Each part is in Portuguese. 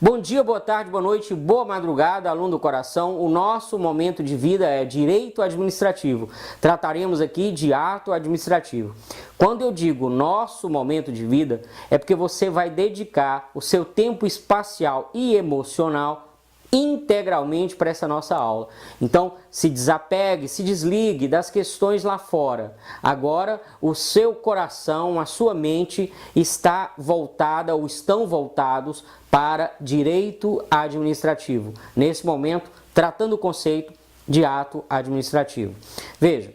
Bom dia, boa tarde, boa noite, boa madrugada, aluno do coração. O nosso momento de vida é direito administrativo. Trataremos aqui de ato administrativo. Quando eu digo nosso momento de vida, é porque você vai dedicar o seu tempo espacial e emocional integralmente para essa nossa aula. Então, se desapegue, se desligue das questões lá fora. Agora, o seu coração, a sua mente está voltada ou estão voltados para direito administrativo. Nesse momento, tratando o conceito de ato administrativo. Veja,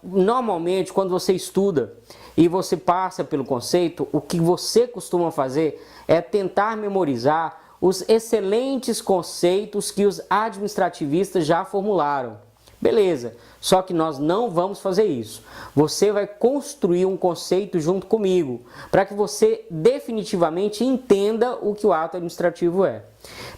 normalmente quando você estuda e você passa pelo conceito, o que você costuma fazer é tentar memorizar os excelentes conceitos que os administrativistas já formularam. Beleza, só que nós não vamos fazer isso. Você vai construir um conceito junto comigo, para que você definitivamente entenda o que o ato administrativo é.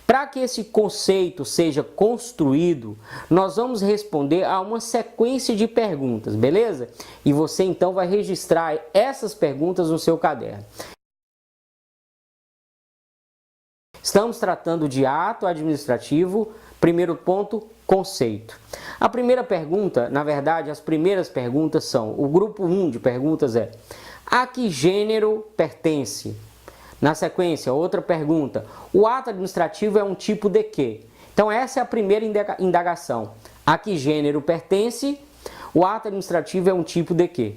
Para que esse conceito seja construído, nós vamos responder a uma sequência de perguntas, beleza? E você então vai registrar essas perguntas no seu caderno. Estamos tratando de ato administrativo, primeiro ponto, conceito. A primeira pergunta, na verdade, as primeiras perguntas são, o grupo 1 de perguntas é, a que gênero pertence? Na sequência, outra pergunta, o ato administrativo é um tipo de quê? Então essa é a primeira indagação. A que gênero pertence? O ato administrativo é um tipo de quê?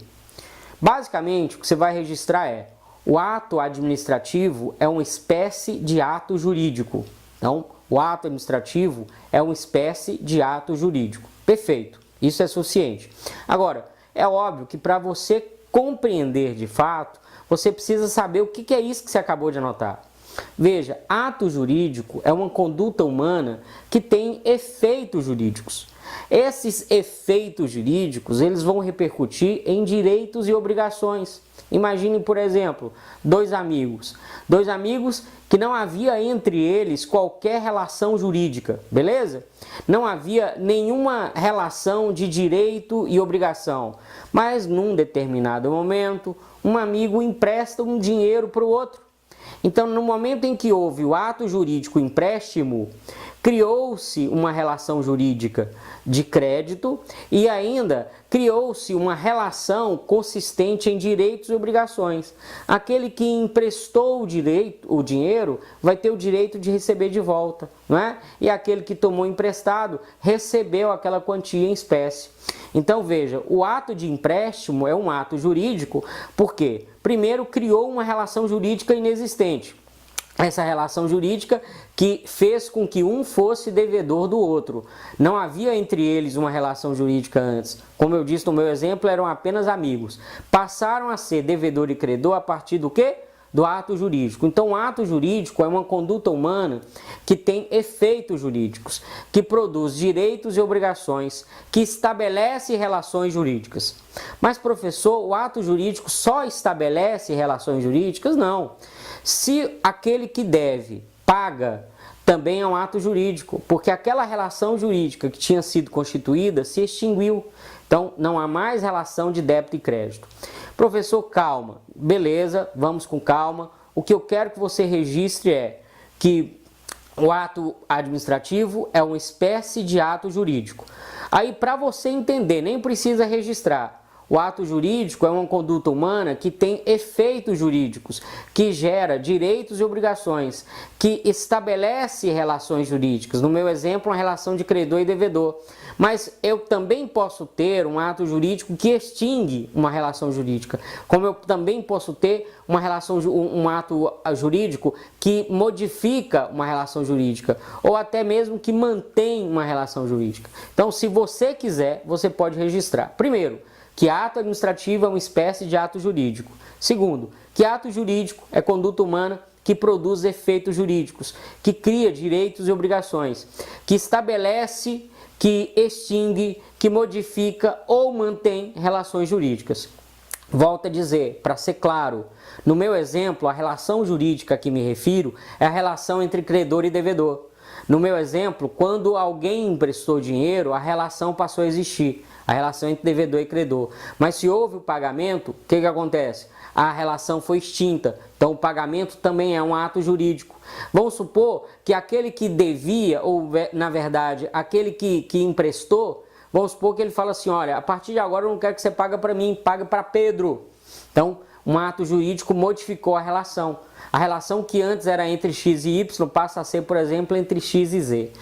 Basicamente, o que você vai registrar é, o ato administrativo é uma espécie de ato jurídico. Então, o ato administrativo é uma espécie de ato jurídico. Perfeito, isso é suficiente. Agora, é óbvio que para você compreender de fato, você precisa saber o que é isso que você acabou de anotar. Veja, ato jurídico é uma conduta humana que tem efeitos jurídicos. Esses efeitos jurídicos, eles vão repercutir em direitos e obrigações. Imagine, por exemplo, dois amigos que não havia entre eles qualquer relação jurídica, beleza? Não havia nenhuma relação de direito e obrigação, mas num determinado momento, um amigo empresta um dinheiro para o outro. Então, no momento em que houve o ato jurídico empréstimo, criou-se uma relação jurídica de crédito e ainda criou-se uma relação consistente em direitos e obrigações. Aquele que emprestou o dinheiro vai ter o direito de receber de volta, não é? E aquele que tomou emprestado recebeu aquela quantia em espécie. Então veja, o ato de empréstimo é um ato jurídico porque, primeiro, criou uma relação jurídica inexistente. Essa relação jurídica que fez com que um fosse devedor do outro. Não havia entre eles uma relação jurídica antes. Como eu disse no meu exemplo, eram apenas amigos. Passaram a ser devedor e credor a partir do quê? Do ato jurídico. Então, o ato jurídico é uma conduta humana que tem efeitos jurídicos, que produz direitos e obrigações, que estabelece relações jurídicas. Mas, professor, o ato jurídico só estabelece relações jurídicas? Não. Se aquele que deve paga, também é um ato jurídico, porque aquela relação jurídica que tinha sido constituída se extinguiu. Então, não há mais relação de débito e crédito. Professor, calma. Beleza, vamos com calma. O que eu quero que você registre é que o ato administrativo é uma espécie de ato jurídico. Aí, para você entender, nem precisa registrar. O ato jurídico é uma conduta humana que tem efeitos jurídicos, que gera direitos e obrigações, que estabelece relações jurídicas. No meu exemplo, uma relação de credor e devedor. Mas eu também posso ter um ato jurídico que extingue uma relação jurídica, como eu também posso ter um ato jurídico que modifica uma relação jurídica, ou até mesmo que mantém uma relação jurídica. Então, se você quiser, você pode registrar. Primeiro, que ato administrativo é uma espécie de ato jurídico. Segundo, que ato jurídico é conduta humana que produz efeitos jurídicos, que cria direitos e obrigações, que estabelece, que extingue, que modifica ou mantém relações jurídicas. Volto a dizer, para ser claro, no meu exemplo, a relação jurídica a que me refiro é a relação entre credor e devedor. No meu exemplo, quando alguém emprestou dinheiro, a relação passou a existir. a relação entre devedor e credor. Mas se houve o pagamento, o que acontece? A relação foi extinta, então o pagamento também é um ato jurídico. Vamos supor que aquele que devia, ou na verdade, aquele que emprestou, vamos supor que ele fala assim, olha, a partir de agora eu não quero que você pague para mim, pague para Pedro. Então, um ato jurídico modificou a relação. A relação que antes era entre x e y passa a ser, por exemplo, entre x e z.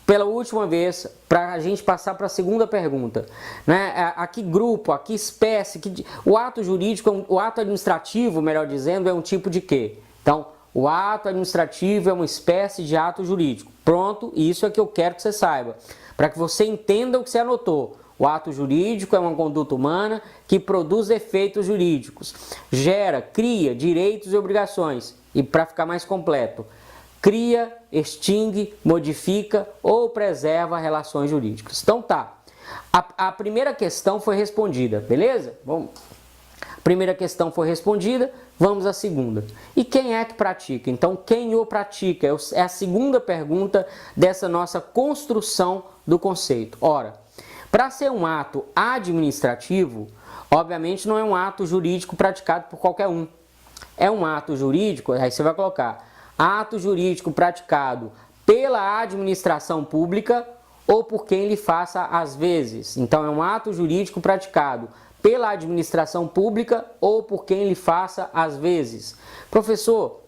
Pela última vez, para a gente passar para a segunda pergunta, né? A que grupo, a que espécie, o ato jurídico, o ato administrativo, melhor dizendo, é um tipo de quê? Então, o ato administrativo é uma espécie de ato jurídico. Pronto, isso é que eu quero que você saiba, para que você entenda o que você anotou. O ato jurídico é uma conduta humana que produz efeitos jurídicos, gera, cria direitos e obrigações. E para ficar mais completo, cria, extingue, modifica ou preserva relações jurídicas. Então tá, a primeira questão foi respondida, beleza? Vamos. A primeira questão foi respondida, vamos à segunda. E quem é que pratica? Então, quem o pratica? É a segunda pergunta dessa nossa construção do conceito. Ora, para ser um ato administrativo, obviamente não é um ato jurídico praticado por qualquer um. É um ato jurídico, aí você vai colocar ato jurídico praticado pela administração pública ou por quem lhe faça às vezes. Então, é um ato jurídico praticado pela administração pública ou por quem lhe faça às vezes. Professor,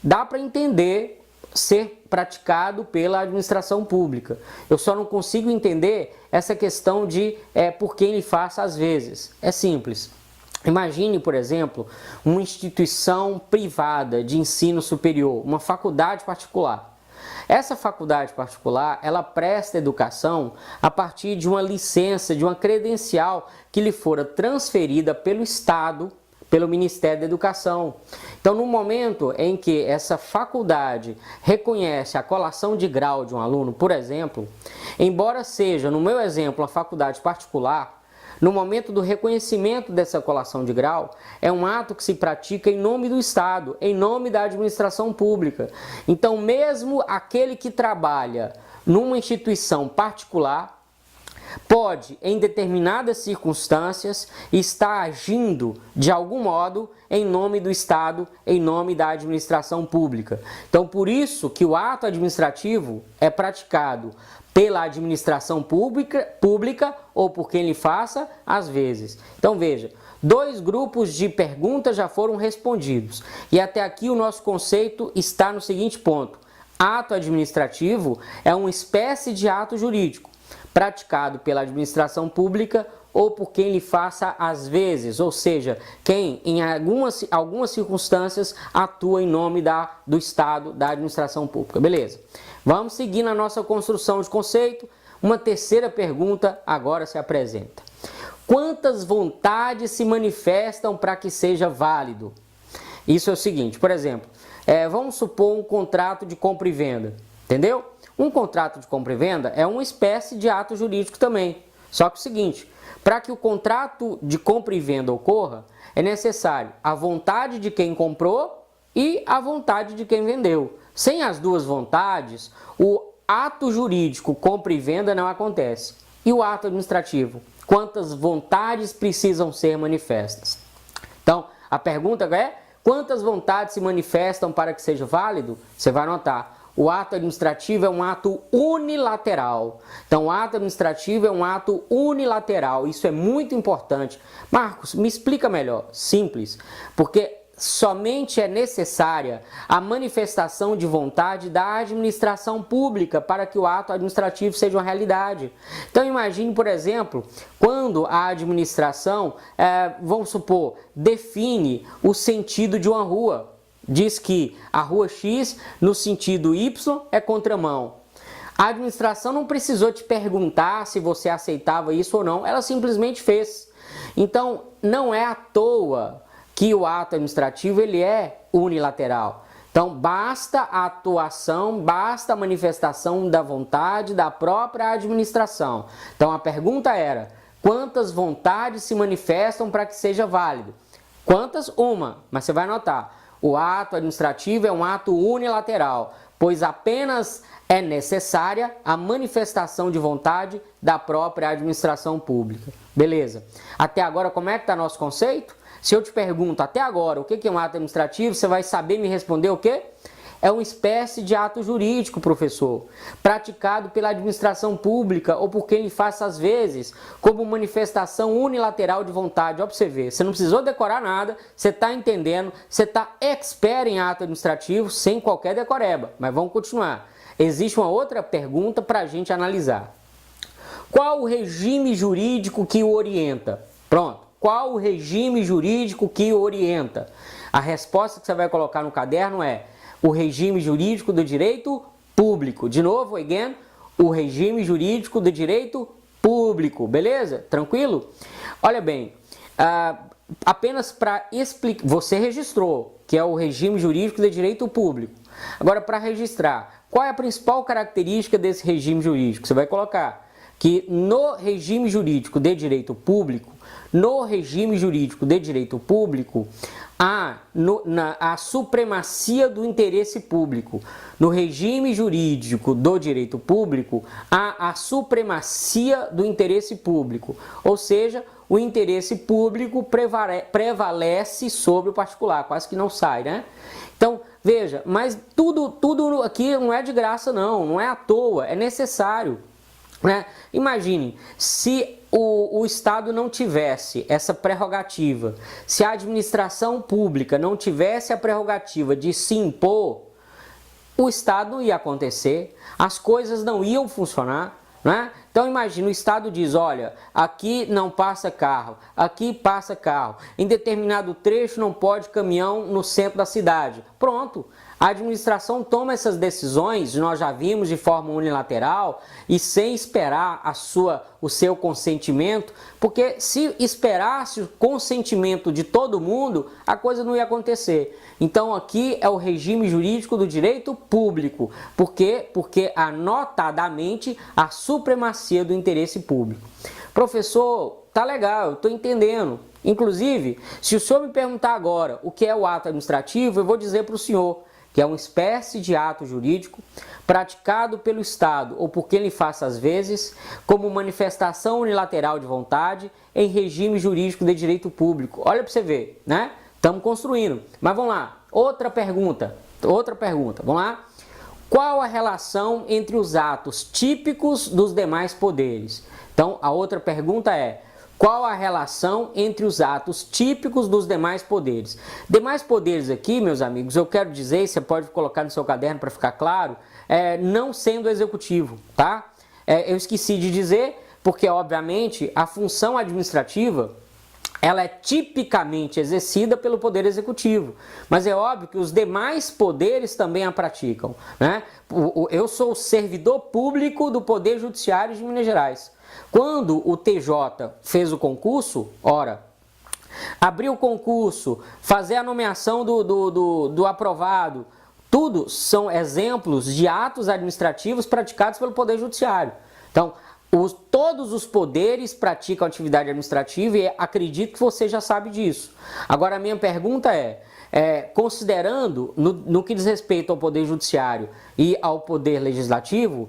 dá para entender ser praticado pela administração pública. Eu só não consigo entender essa questão de por quem lhe faça às vezes. É simples. Imagine, por exemplo, uma instituição privada de ensino superior, uma faculdade particular. Essa faculdade particular, ela presta educação a partir de uma licença, de uma credencial que lhe fora transferida pelo Estado, pelo Ministério da Educação. Então, no momento em que essa faculdade reconhece a colação de grau de um aluno, por exemplo, embora seja, no meu exemplo, a faculdade particular, no momento do reconhecimento dessa colação de grau, é um ato que se pratica em nome do Estado, em nome da administração pública. Então, mesmo aquele que trabalha numa instituição particular, pode, em determinadas circunstâncias, estar agindo de algum modo em nome do Estado, em nome da administração pública. Então, por isso que o ato administrativo é praticado pela administração pública ou por quem lhe faça, às vezes. Então, veja, 2 grupos de perguntas já foram respondidos. E até aqui o nosso conceito está no seguinte ponto. Ato administrativo é uma espécie de ato jurídico, praticado pela administração pública ou por quem lhe faça às vezes, ou seja, quem em algumas circunstâncias atua em nome do Estado, da administração pública. Beleza? Vamos seguir na nossa construção de conceito. Uma terceira pergunta agora se apresenta. Quantas vontades se manifestam para que seja válido? Isso é o seguinte, por exemplo, vamos supor um contrato de compra e venda, entendeu? Um contrato de compra e venda é uma espécie de ato jurídico também. Só que o seguinte, para que o contrato de compra e venda ocorra, é necessário a vontade de quem comprou e a vontade de quem vendeu. Sem as duas vontades, o ato jurídico compra e venda não acontece. E o ato administrativo? Quantas vontades precisam ser manifestas? Então, a pergunta é, quantas vontades se manifestam para que seja válido? Você vai anotar. O ato administrativo é um ato unilateral. Então, o ato administrativo é um ato unilateral. Isso é muito importante. Marcos, me explica melhor. Simples. Porque somente é necessária a manifestação de vontade da administração pública para que o ato administrativo seja uma realidade. Então, imagine, por exemplo, quando a administração, vamos supor, define o sentido de uma rua. Diz que a rua X, no sentido Y, é contramão. A administração não precisou te perguntar se você aceitava isso ou não, ela simplesmente fez. Então, não é à toa que o ato administrativo ele é unilateral. Então, basta a atuação, basta a manifestação da vontade da própria administração. Então, a pergunta era, quantas vontades se manifestam para que seja válido? Quantas? Uma, mas você vai anotar. O ato administrativo é um ato unilateral, pois apenas é necessária a manifestação de vontade da própria administração pública. Beleza? Até agora, como é que está nosso conceito? Se eu te pergunto até agora o que é um ato administrativo, você vai saber me responder o quê? É uma espécie de ato jurídico, professor, praticado pela administração pública ou por quem lhe faça às vezes, como manifestação unilateral de vontade. Ó, pra você ver, você não precisou decorar nada, você está entendendo, você está expert em ato administrativo sem qualquer decoreba. Mas vamos continuar. Existe uma outra pergunta para a gente analisar. Qual o regime jurídico que o orienta? Pronto. Qual o regime jurídico que o orienta? A resposta que você vai colocar no caderno é o regime jurídico do direito público. De novo, again, o regime jurídico do direito público. Beleza? Tranquilo? Olha bem, apenas para explicar, você registrou que é o regime jurídico do direito público. Agora, para registrar, qual é a principal característica desse regime jurídico? Você vai colocar que no regime jurídico de direito público, há a supremacia do interesse público. No regime jurídico do direito público, há a supremacia do interesse público. Ou seja, o interesse público prevalece sobre o particular, quase que não sai, né? Então, veja, mas tudo aqui não é de graça não é à toa, é necessário. Né? Imagine, se o Estado não tivesse essa prerrogativa, se a administração pública não tivesse a prerrogativa de se impor, o Estado não ia acontecer, as coisas não iam funcionar. Né? Então imagine, o Estado diz, olha, aqui não passa carro, aqui passa carro, em determinado trecho não pode caminhão no centro da cidade. Pronto, a administração toma essas decisões, nós já vimos, de forma unilateral e sem esperar o seu consentimento, porque se esperasse o consentimento de todo mundo, a coisa não ia acontecer. Então aqui é o regime jurídico do direito público, porque há notadamente a supremacia do interesse público. Professor, tá legal, eu estou entendendo. Inclusive, se o senhor me perguntar agora o que é o ato administrativo, eu vou dizer para o senhor que é uma espécie de ato jurídico praticado pelo Estado ou por quem lhe faça às vezes, como manifestação unilateral de vontade em regime jurídico de direito público. Olha para você ver, né? Estamos construindo. Mas vamos lá, outra pergunta, vamos lá. Qual a relação entre os atos típicos dos demais poderes? Então, a outra pergunta é: qual a relação entre os atos típicos dos demais poderes? Demais poderes aqui, meus amigos, eu quero dizer, você pode colocar no seu caderno para ficar claro, não sendo executivo, tá? Eu esqueci de dizer, porque obviamente a função administrativa, ela é tipicamente exercida pelo Poder Executivo, mas é óbvio que os demais poderes também a praticam, né? Eu sou o servidor público do Poder Judiciário de Minas Gerais. Quando o TJ fez o concurso, abrir o concurso, fazer a nomeação do aprovado, tudo são exemplos de atos administrativos praticados pelo Poder Judiciário. Então, todos os poderes praticam atividade administrativa e acredito que você já sabe disso. Agora, a minha pergunta considerando no que diz respeito ao Poder Judiciário e ao Poder Legislativo,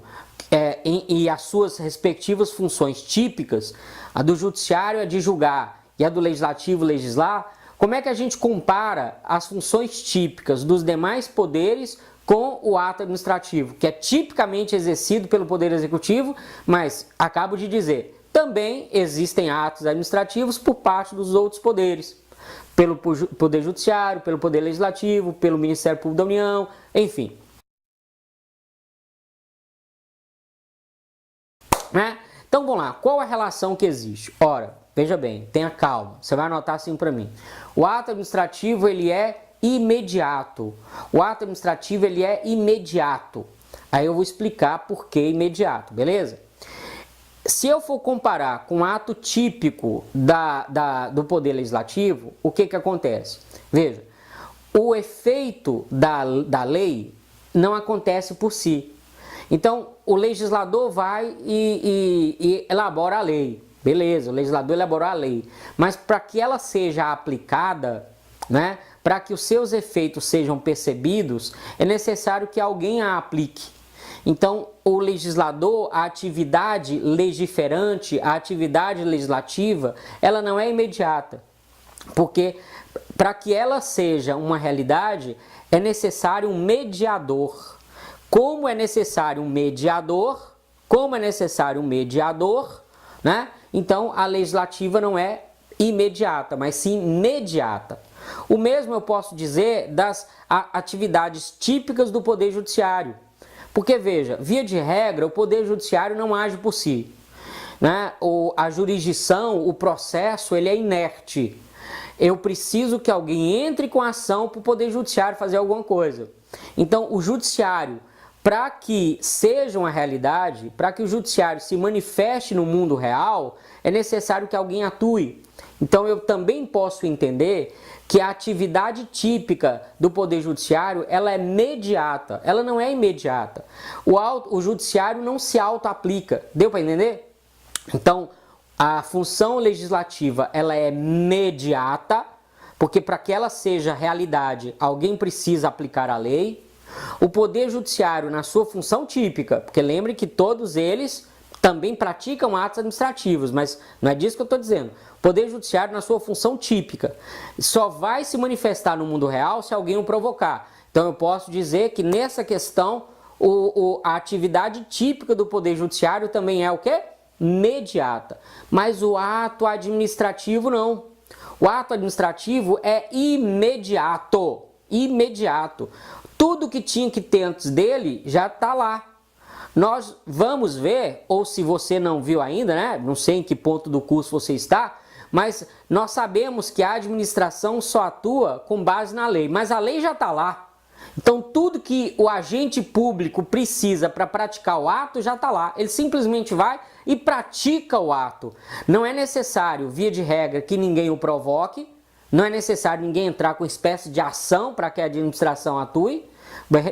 e as suas respectivas funções típicas, a do Judiciário é de julgar e a do Legislativo legislar, como é que a gente compara as funções típicas dos demais poderes com o ato administrativo, que é tipicamente exercido pelo Poder Executivo, mas acabo de dizer, também existem atos administrativos por parte dos outros poderes, pelo Poder Judiciário, pelo Poder Legislativo, pelo Ministério Público da União, enfim. Né? Então vamos lá, qual a relação que existe? Ora, veja bem, tenha calma, você vai anotar assim para mim. O ato administrativo ele é imediato. O ato administrativo ele é imediato. Aí eu vou explicar por que imediato, beleza? Se eu for comparar com o ato típico do Poder Legislativo, o que acontece? Veja, o efeito da lei não acontece por si. Então, o legislador vai e elabora a lei. Beleza, o legislador elaborou a lei. Mas para que ela seja aplicada, né, para que os seus efeitos sejam percebidos, é necessário que alguém a aplique. Então, o legislador, a atividade legiferante, a atividade legislativa, ela não é imediata, porque para que ela seja uma realidade, é necessário um mediador. Como é necessário um mediador, né? Então a legislativa não é imediata, mas sim imediata. O mesmo eu posso dizer das atividades típicas do Poder Judiciário. Porque veja, via de regra, o Poder Judiciário não age por si, né? A jurisdição, o processo, ele é inerte. Eu preciso que alguém entre com a ação para o Poder Judiciário fazer alguma coisa. Então, o Judiciário, para que seja uma realidade, para que o Judiciário se manifeste no mundo real, é necessário que alguém atue. Então, eu também posso entender que a atividade típica do Poder Judiciário, ela é mediata, ela não é imediata. O Judiciário não se auto-aplica, deu para entender? Então, a função legislativa, ela é mediata, porque para que ela seja realidade, alguém precisa aplicar a lei. O Poder Judiciário, na sua função típica, porque lembre que todos eles também praticam atos administrativos, mas não é disso que eu estou dizendo. O Poder Judiciário, na sua função típica, só vai se manifestar no mundo real se alguém o provocar. Então eu posso dizer que nessa questão, a atividade típica do Poder Judiciário também é o quê? Mediata. Mas o ato administrativo não. O ato administrativo é imediato. Imediato. Tudo que tinha que ter antes dele já está lá. Nós vamos ver, ou se você não viu ainda, né? Não sei em que ponto do curso você está, mas nós sabemos que a administração só atua com base na lei, mas a lei já está lá. Então tudo que o agente público precisa para praticar o ato já está lá. Ele simplesmente vai e pratica o ato. Não é necessário, via de regra, que ninguém o provoque, não é necessário ninguém entrar com espécie de ação para que a administração atue.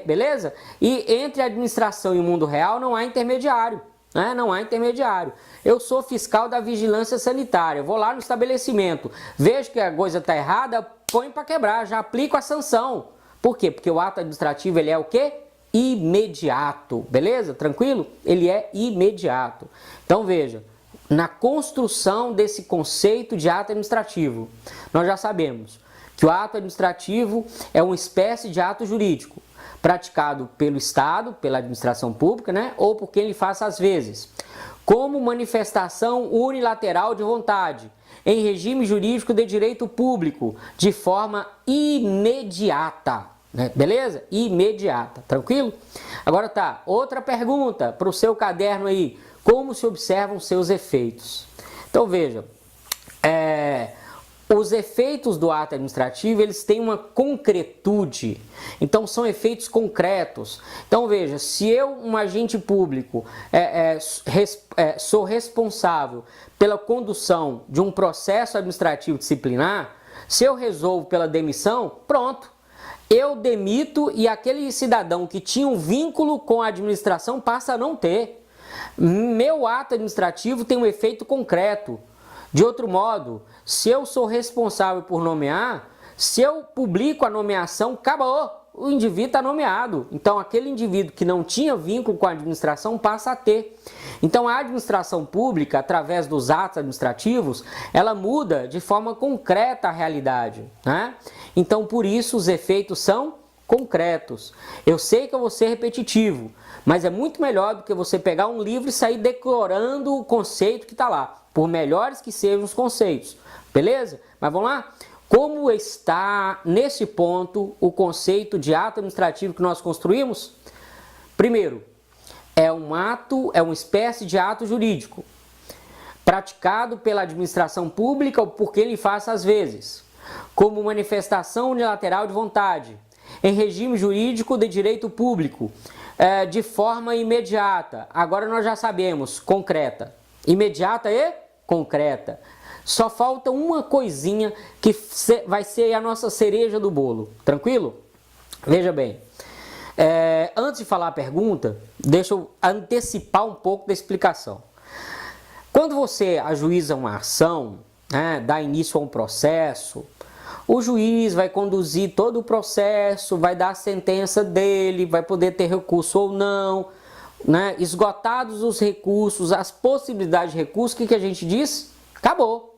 Beleza? E entre a administração e o mundo real não há intermediário, né? Não há intermediário. Eu sou fiscal da vigilância sanitária, vou lá no estabelecimento, vejo que a coisa está errada, põe para quebrar, já aplico a sanção. Por quê? Porque o ato administrativo, ele é o quê? Imediato, beleza? Tranquilo? Ele é imediato. Então veja, na construção desse conceito de ato administrativo, nós já sabemos que o ato administrativo é uma espécie de ato jurídico, praticado pelo Estado, pela administração pública, né? Ou por quem lhe faça às vezes, como manifestação unilateral de vontade, em regime jurídico de direito público, de forma imediata, né? Beleza? Imediata, tranquilo? Agora tá, outra pergunta para o seu caderno aí, como se observam seus efeitos? Então veja, os efeitos do ato administrativo, eles têm uma concretude, então são efeitos concretos. Então veja, se eu, um agente público, sou responsável pela condução de um processo administrativo disciplinar, se eu resolvo pela demissão, pronto, eu demito e aquele cidadão que tinha um vínculo com a administração passa a não ter. Meu ato administrativo tem um efeito concreto. De outro modo, se eu sou responsável por nomear, se eu publico a nomeação, acabou, o indivíduo está nomeado. Então, aquele indivíduo que não tinha vínculo com a administração passa a ter. Então, a administração pública, através dos atos administrativos, ela muda de forma concreta a realidade, né? Então, por isso, os efeitos são concretos. Eu sei que eu vou ser repetitivo, mas é muito melhor do que você pegar um livro e sair decorando o conceito que está lá, por melhores que sejam os conceitos, beleza? Mas vamos lá? Como está, nesse ponto, o conceito de ato administrativo que nós construímos? Primeiro, é uma espécie de ato jurídico, praticado pela administração pública ou por quem lhe faça às vezes, como manifestação unilateral de vontade, em regime jurídico de direito público, de forma imediata. Agora nós já sabemos, concreta. Imediata e concreta. Só falta uma coisinha que vai ser a nossa cereja do bolo. Tranquilo? Veja bem. Antes de falar a pergunta, deixa eu antecipar um pouco da explicação. Quando você ajuiza uma ação, né, dá início a um processo, o juiz vai conduzir todo o processo, vai dar a sentença dele, vai poder ter recurso ou não. né, esgotados os recursos, as possibilidades de recurso, o que a gente diz? Acabou.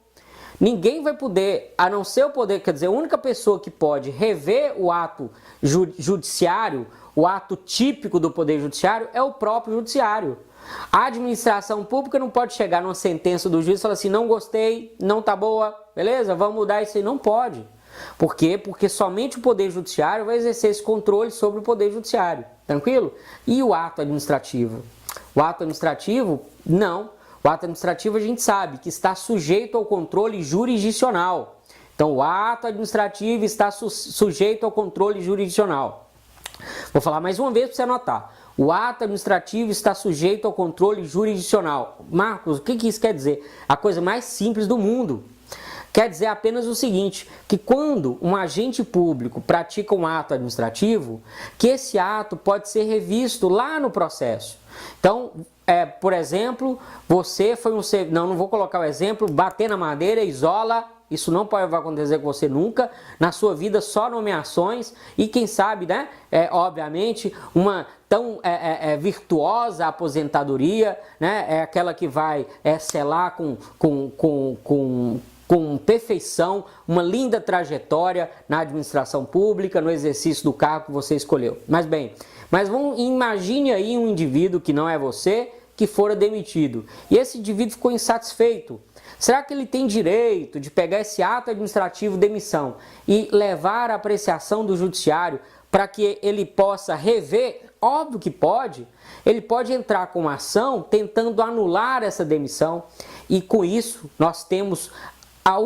Ninguém vai poder, a não ser o poder, quer dizer, a única pessoa que pode rever o ato judiciário, o ato típico do poder judiciário, é o próprio judiciário. A administração pública não pode chegar numa sentença do juiz e falar assim, não gostei, não tá boa, beleza, vamos mudar isso aí. Não pode. Por quê? Porque somente o poder judiciário vai exercer esse controle sobre o poder judiciário. Tranquilo? E o ato administrativo? O ato administrativo, não. O ato administrativo a gente sabe que está sujeito ao controle jurisdicional. Então, o ato administrativo está sujeito ao controle jurisdicional. Vou falar mais uma vez para você anotar. O ato administrativo está sujeito ao controle jurisdicional. Marcos, o que isso quer dizer? A coisa mais simples do mundo. Quer dizer apenas o seguinte, que quando um agente público pratica um ato administrativo, que esse ato pode ser revisto lá no processo. Então, por exemplo, você foi não vou colocar o exemplo, bater na madeira, isola, isso não pode acontecer com você nunca, na sua vida só nomeações e quem sabe, né, obviamente, uma tão virtuosa aposentadoria, né, é aquela que vai selar com perfeição, uma linda trajetória na administração pública, no exercício do cargo que você escolheu. Mas bem, imagine aí um indivíduo que não é você, que fora demitido. E esse indivíduo ficou insatisfeito. Será que ele tem direito de pegar esse ato administrativo de demissão e levar à apreciação do judiciário para que ele possa rever? Óbvio que pode. Ele pode entrar com uma ação tentando anular essa demissão e com isso nós temos o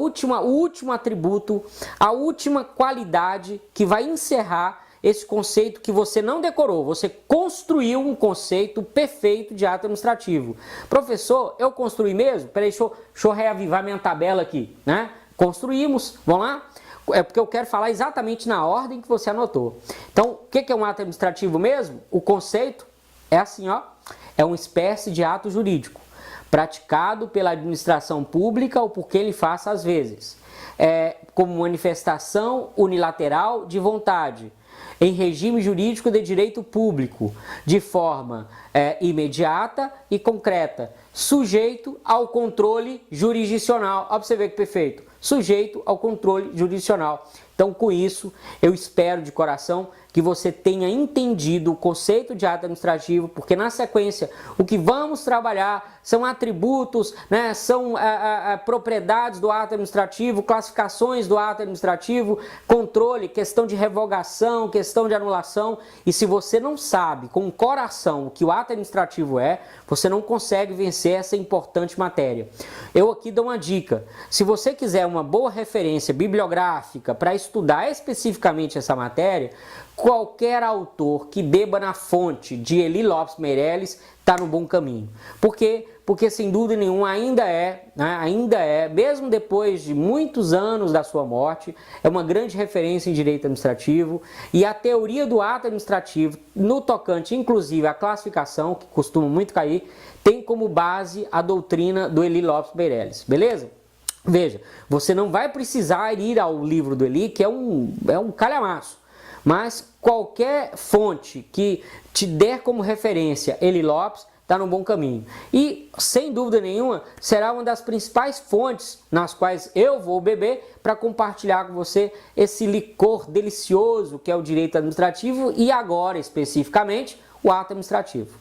último atributo, a última qualidade que vai encerrar esse conceito que você não decorou, você construiu um conceito perfeito de ato administrativo. Professor, eu construí mesmo? Peraí, deixa eu reavivar minha tabela aqui, né? Construímos, vamos lá? É porque eu quero falar exatamente na ordem que você anotou. Então, o que é um ato administrativo mesmo? O conceito é assim, ó, é uma espécie de ato jurídico, praticado pela administração pública ou por quem lhe faça às vezes, como manifestação unilateral de vontade, em regime jurídico de direito público, de forma imediata e concreta, sujeito ao controle jurisdicional. Olha para você ver que perfeito. Sujeito ao controle jurisdicional. Então, com isso, eu espero de coração que você tenha entendido o conceito de ato administrativo, porque na sequência o que vamos trabalhar são atributos, né, são propriedades do ato administrativo, classificações do ato administrativo, controle, questão de revogação, questão de anulação. E se você não sabe com o coração o que o ato administrativo é, você não consegue vencer essa importante matéria. Eu aqui dou uma dica. Se você quiser uma boa referência bibliográfica para estudar especificamente essa matéria, qualquer autor que beba na fonte de Eli Lopes Meireles está no bom caminho. Por quê? Porque sem dúvida nenhuma ainda é, mesmo depois de muitos anos da sua morte, é uma grande referência em direito administrativo e a teoria do ato administrativo, no tocante inclusive à classificação, que costuma muito cair, tem como base a doutrina do Eli Lopes Meireles, beleza? Veja, você não vai precisar ir ao livro do Eli, que é um calhamaço. Mas qualquer fonte que te der como referência Eli Lopes está no bom caminho. E, sem dúvida nenhuma, será uma das principais fontes nas quais eu vou beber para compartilhar com você esse licor delicioso que é o direito administrativo e agora, especificamente, o ato administrativo.